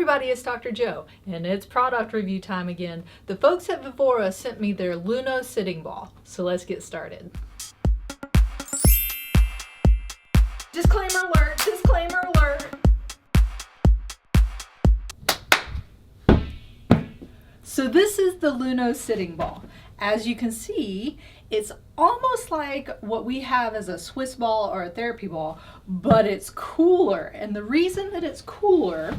everybody, it's Dr. Joe, and it's product review time again. The folks at Vivora sent me their Luno sitting ball, so let's get started. Disclaimer alert, disclaimer alert. So this is the Luno sitting ball. As you can see, it's almost like what we have as a Swiss ball or a therapy ball, but it's cooler. And the reason that it's cooler,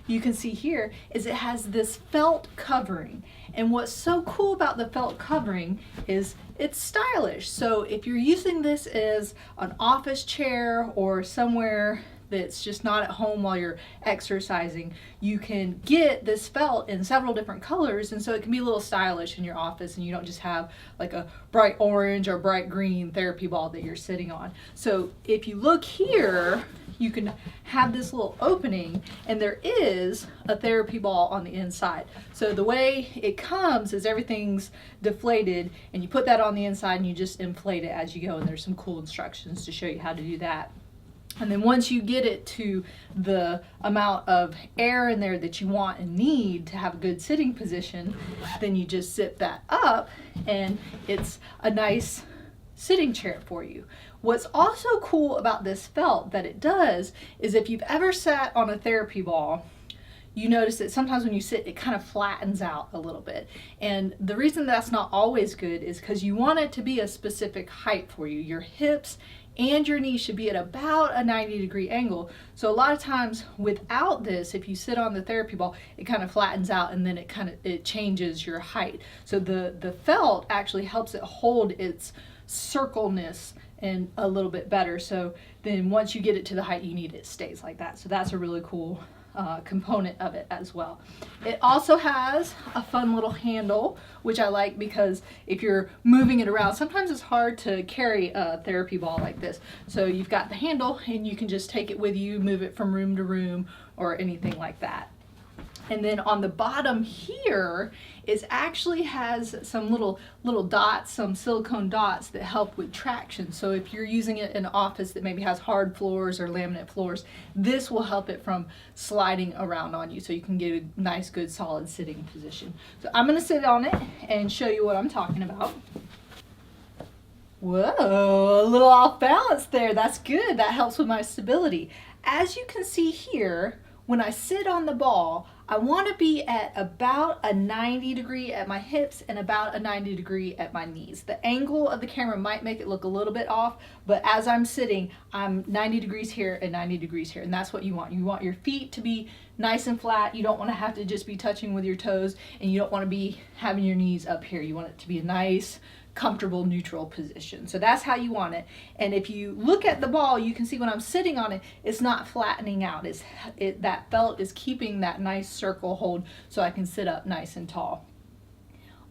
you can see here, is it has this felt covering. And what's so cool about the felt covering is it's stylish. So if you're using this as an office chair or somewhere that's just not at home while you're exercising, you can get this felt in several different colors, and so it can be a little stylish in your office and you don't just have like a bright orange or bright green therapy ball that you're sitting on. So if you look here, you can have this little opening and there is a therapy ball on the inside. So the way it comes is everything's deflated and you put that on the inside and you just inflate it as you go, and there's some cool instructions to show you how to do that. And then once you get it to the amount of air in there that you want and need to have a good sitting position, then you just zip that up and it's a nice sitting chair for you. What's also cool about this felt that it does is if you've ever sat on a therapy ball, you notice that sometimes when you sit, it kind of flattens out a little bit. And the reason that's not always good is because you want it to be a specific height for you. Your hips and your knees should be at about a 90-degree angle. So a lot of times without this, if you sit on the therapy ball, it kind of flattens out and then it changes your height. So the felt actually helps it hold its circleness and a little bit better. So then once you get it to the height you need, it stays like that. So that's a really cool component of it as well. It also has a fun little handle, which I like because if you're moving it around, sometimes it's hard to carry a therapy ball like this. So you've got the handle and you can just take it with you, move it from room to room or anything like that. And then on the bottom here is actually has some little dots, some silicone dots that help with traction. So if you're using it in an office that maybe has hard floors or laminate floors, this will help it from sliding around on you so you can get a nice, good, solid sitting position. So I'm going to sit on it and show you what I'm talking about. Whoa, a little off balance there. That's good. That helps with my stability. As you can see here, when I sit on the ball, I want to be at about a 90 degree at my hips and about a 90 degree at my knees. The angle of the camera might make it look a little bit off, but as I'm sitting, I'm 90 degrees here and 90 degrees here, and that's what you want. You want your feet to be nice and flat. You don't want to have to just be touching with your toes, and you don't want to be having your knees up here. You want it to be a nice, comfortable, neutral position. So that's how you want it. And if you look at the ball, you can see when I'm sitting on it, it's not flattening out. That felt is keeping that nice circle hold so I can sit up nice and tall.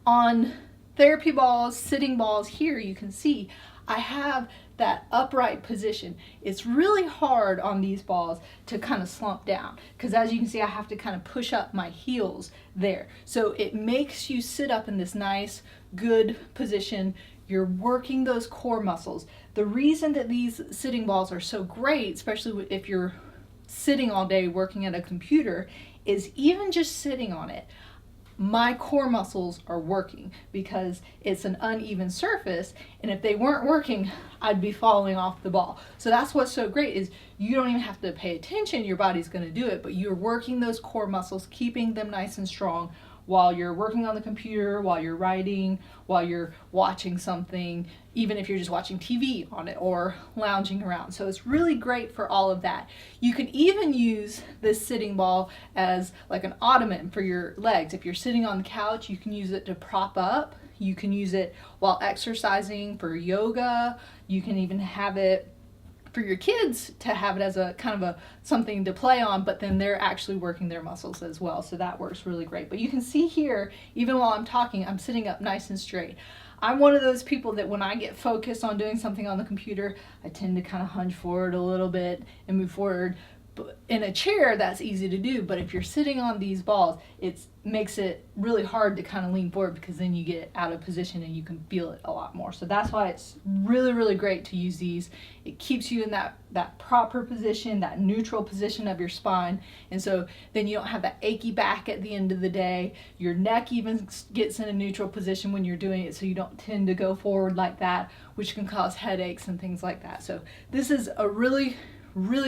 On therapy balls, sitting balls here, you can see I have that upright position. It's really hard on these balls to kind of slump down because as you can see, I have to kind of push up my heels there. So it makes you sit up in this nice, good position. You're working those core muscles. The reason that these sitting balls are so great, especially if you're sitting all day working at a computer, is even just sitting on it, my core muscles are working because it's an uneven surface, and if they weren't working, I'd be falling off the ball. So that's what's so great is you don't even have to pay attention, your body's going to do it, but you're working those core muscles, keeping them nice and strong while you're working on the computer, while you're writing, while you're watching something, even if you're just watching TV on it or lounging around. So it's really great for all of that. You can even use this sitting ball as like an ottoman for your legs. If you're sitting on the couch, you can use it to prop up. You can use it while exercising for yoga. You can even have it for your kids to have it as a kind of a something to play on, but then they're actually working their muscles as well. So that works really great. But you can see here, even while I'm talking, I'm sitting up nice and straight. I'm one of those people that when I get focused on doing something on the computer, I tend to kind of hunch forward a little bit and move forward. In a chair, that's easy to do, but if you're sitting on these balls, it makes it really hard to kind of lean forward, because then you get out of position and you can feel it a lot more. So that's why it's really, really great to use these. It keeps you in that proper position, that neutral position of your spine, and so then you don't have that achy back at the end of the day. Your neck even gets in a neutral position when you're doing it, so you don't tend to go forward like that, which can cause headaches and things like that. So this is a really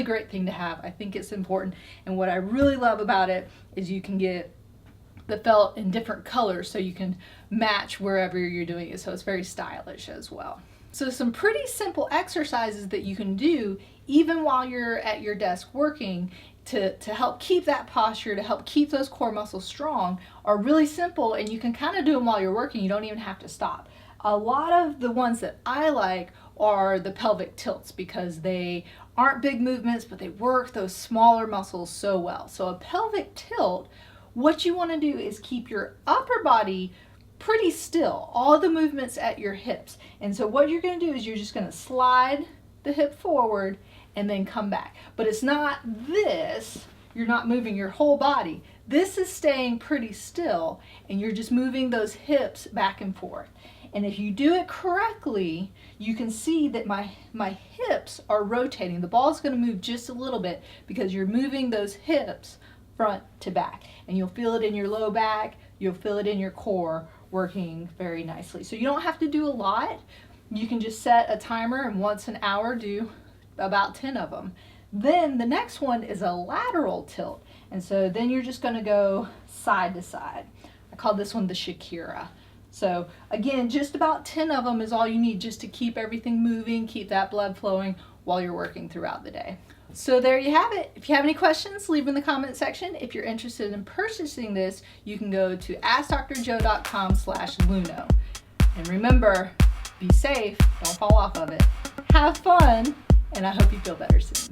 great thing to have. I think it's important, and what I really love about it is you can get the felt in different colors, so you can match wherever you're doing it, so it's very stylish as well. So some pretty simple exercises that you can do even while you're at your desk working to help keep that posture, to help keep those core muscles strong, are really simple, and you can kind of do them while you're working. You don't even have to stop. A lot of the ones that I like are the pelvic tilts, because they aren't big movements, but they work those smaller muscles so well. So a pelvic tilt, what you want to do is keep your upper body pretty still, all the movements at your hips. And so what you're going to do is you're just going to slide the hip forward and then come back. But it's not this, you're not moving your whole body. This is staying pretty still, and you're just moving those hips back and forth. And if you do it correctly, you can see that my hips are rotating. The ball's going to move just a little bit, because you're moving those hips front to back. And you'll feel it in your low back, you'll feel it in your core, working very nicely. So you don't have to do a lot. You can just set a timer, and once an hour do about 10 of them. Then the next one is a lateral tilt. And so then you're just going to go side to side. I call this one the Shakira. So again, just about 10 of them is all you need, just to keep everything moving, keep that blood flowing while you're working throughout the day. So there you have it. If you have any questions, leave them in the comment section. If you're interested in purchasing this, you can go to AskDoctorJo.com/Luno. And remember, be safe, don't fall off of it. Have fun, and I hope you feel better soon.